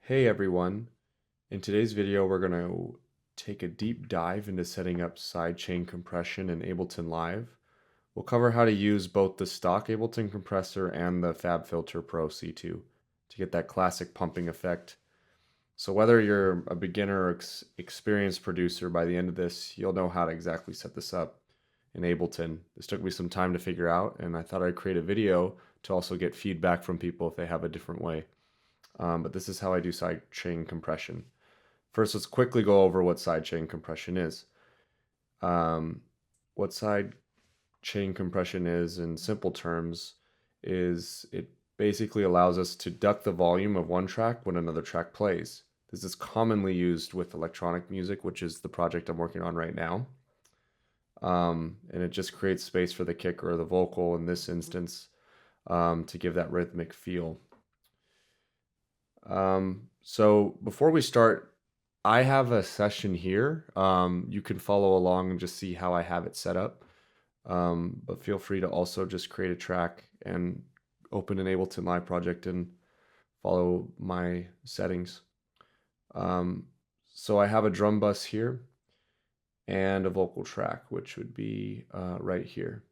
Hey everyone, in today's video we're going to take a deep dive into setting up sidechain compression in Ableton Live. We'll cover how to use both the stock Ableton compressor and the FABFILTER Pro C2 to get that classic pumping effect. So whether you're a beginner or experienced producer, by the end of this you'll know how to exactly set this up in Ableton. This took me some time to figure out, and I thought I'd create a video to also get feedback from people if they have a different way. But this is how I do sidechain compression. First, let's quickly go over what sidechain compression is. What sidechain compression is, in simple terms, is it basically allows us to duck the volume of one track when another track plays. This is commonly used with electronic music, which is the project I'm working on right now. And it just creates space for the kick or the vocal in this instance to give that rhythmic feel. So before we start, I have a session here. You can follow along and just see how I have it set up. But feel free to also just create a track and open an Ableton Live project and follow my settings. So I have a drum bus here and a vocal track, which would be right here.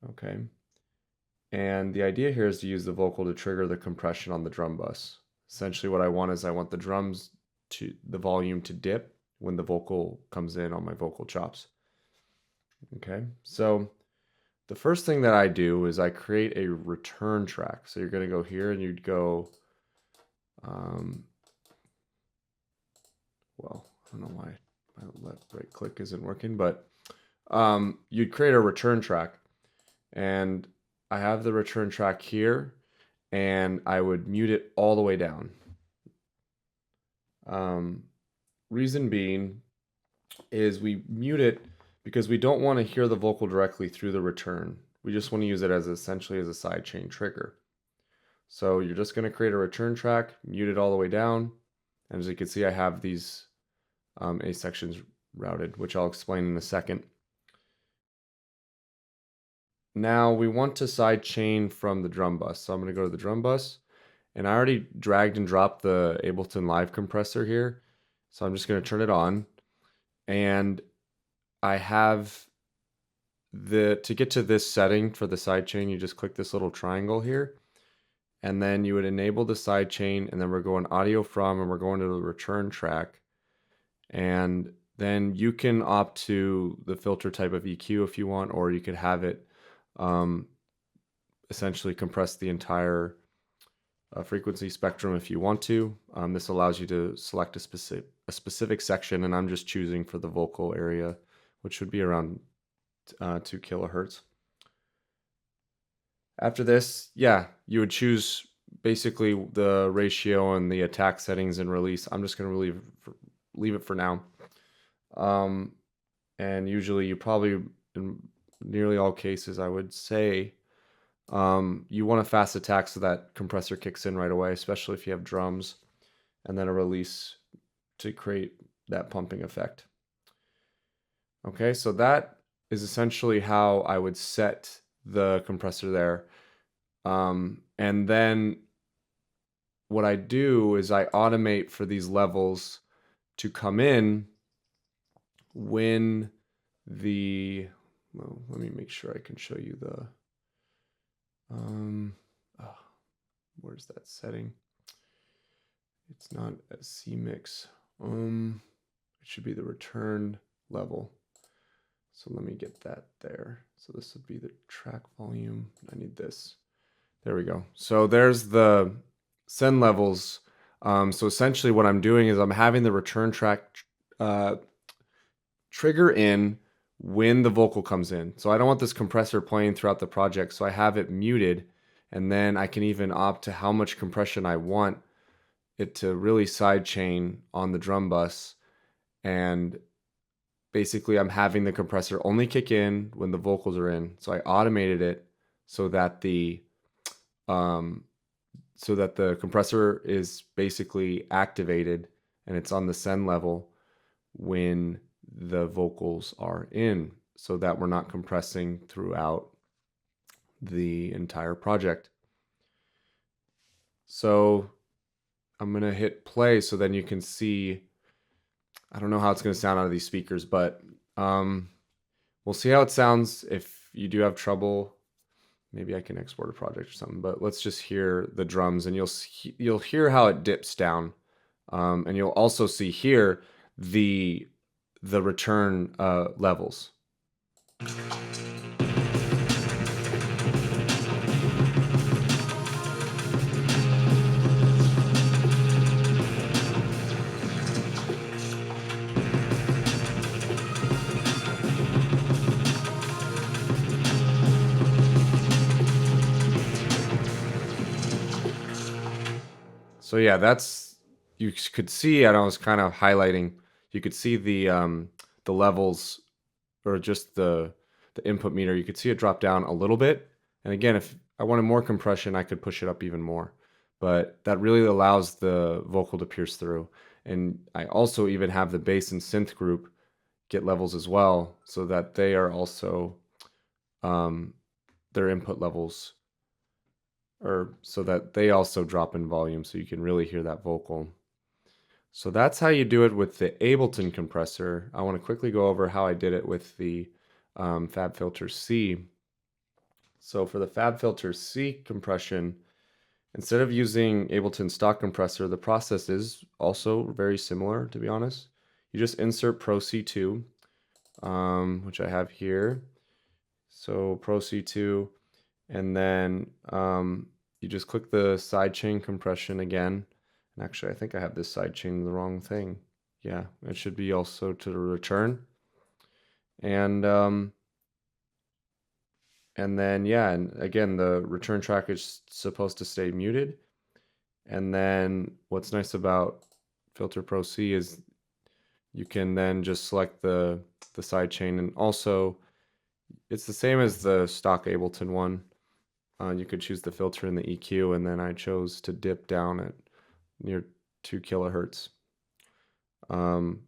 Okay. And the idea here is to use the vocal to trigger the compression on the drum bus. Essentially what I want is I want the volume to dip when the vocal comes in on my vocal chops. Okay, so the first thing that I do is I create a return track. So you're going to go here and you'd go, well, I don't know why my left right click isn't working, but you'd create a return track. And I have the return track here, and I would mute it all the way down. Reason being is we mute it because we don't want to hear the vocal directly through the return. We just want to use it as essentially as a sidechain trigger. So you're just going to create a return track, mute it all the way down, and as you can see I have these A sections routed, which I'll explain in a second. Now we want to sidechain from the drum bus. So I'm going to go to the drum bus, and I already dragged and dropped the Ableton Live compressor here. So I'm just going to turn it on, and I have to get to this setting for the sidechain, you just click this little triangle here, and then you would enable the sidechain, and then we're going audio from, and we're going to the return track. And then you can opt to the filter type of EQ if you want, or you could have it essentially compress the entire frequency spectrum if you want to. This allows you to select a specific section, and I'm just choosing for the vocal area, which would be around 2 kilohertz. After this, yeah, you would choose basically the ratio and the attack settings and release. I'm just going to leave it for now. And usually you probably, in nearly all cases, I would say you want a fast attack so that compressor kicks in right away, especially if you have drums, and then a release to create that pumping effect. Okay, so that is essentially how I would set the compressor there. And then what I do is I automate for these levels to come in when well, let me make sure I can show you the, where's that setting? It's not a C mix. It should be the return level. So let me get that there. So this would be the track volume. I need this. There we go. So there's the send levels. So essentially what I'm doing is I'm having the return track trigger in when the vocal comes in. So I don't want this compressor playing throughout the project, so I have it muted, and then I can even opt to how much compression I want it to really sidechain on the drum bus. And basically I'm having the compressor only kick in when the vocals are in. So I automated it so that the compressor is basically activated and it's on the send level when the vocals are in, so that we're not compressing throughout the entire project. So I'm gonna hit play so then you can see. I don't know how it's gonna sound out of these speakers, but we'll see how it sounds. If you do have trouble, maybe I can export a project or something. But let's just hear the drums, and you'll hear how it dips down, and you'll also see here the return levels. So yeah, that's, you could see, and I was kind of highlighting, you could see the levels, or just the input meter. You could see it drop down a little bit. And again, if I wanted more compression, I could push it up even more. But that really allows the vocal to pierce through. And I also even have the bass and synth group get levels as well, so that they are also their input levels, or so that they also drop in volume, so you can really hear that vocal. So that's how you do it with the Ableton compressor. I want to quickly go over how I did it with the FABFILTER C. So for the FABFILTER C compression, instead of using Ableton stock compressor, the process is also very similar, to be honest. You just insert Pro C2, which I have here. So Pro C2, and then you just click the sidechain compression again. And actually, I think I have this sidechain the wrong thing. Yeah, it should be also to the return. And then, yeah, and again, the return track is supposed to stay muted. And then what's nice about Filter Pro C is you can then just select the sidechain, and also it's the same as the stock Ableton one. You could choose the filter and the EQ, and then I chose to dip down at near 2 kilohertz. And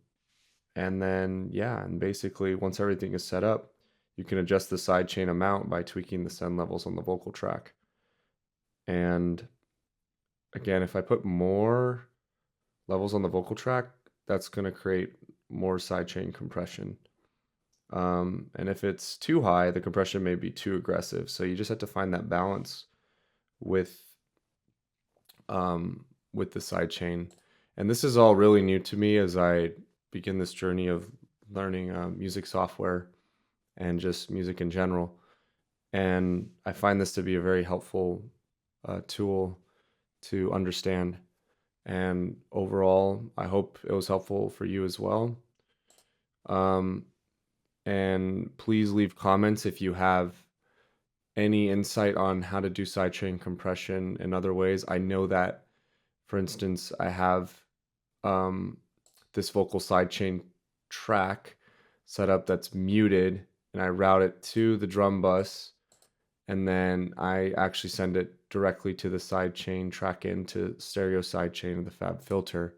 then, yeah, and basically once everything is set up, you can adjust the sidechain amount by tweaking the send levels on the vocal track. And again, if I put more levels on the vocal track, that's going to create more sidechain compression. And if it's too high, the compression may be too aggressive. So you just have to find that balance with the sidechain. And this is all really new to me as I begin this journey of learning music software and just music in general. And I find this to be a very helpful tool to understand. And overall, I hope it was helpful for you as well. And please leave comments if you have any insight on how to do sidechain compression in other ways. I know that, for instance, I have this vocal sidechain track set up that's muted, and I route it to the drum bus, and then I actually send it directly to the sidechain track into stereo sidechain of the FABFILTER,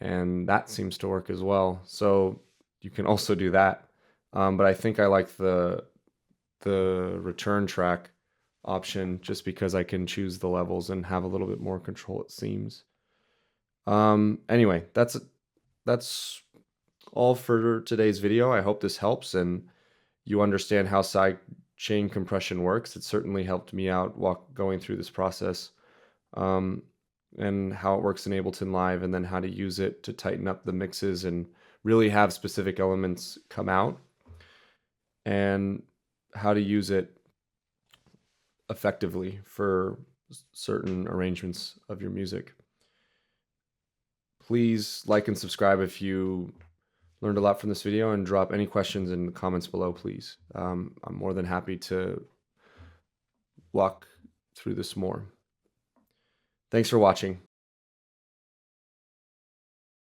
and that seems to work as well. So you can also do that. But I think I like the return track option just because I can choose the levels and have a little bit more control, it seems. Anyway, that's all for today's video. I hope this helps and you understand how sidechain compression works. It certainly helped me out going through this process, and how it works in Ableton Live, and then how to use it to tighten up the mixes and really have specific elements come out, and how to use it effectively for certain arrangements of your music. Please like and subscribe if you learned a lot from this video, and drop any questions in the comments below, please. I'm more than happy to walk through this more. Thanks for watching.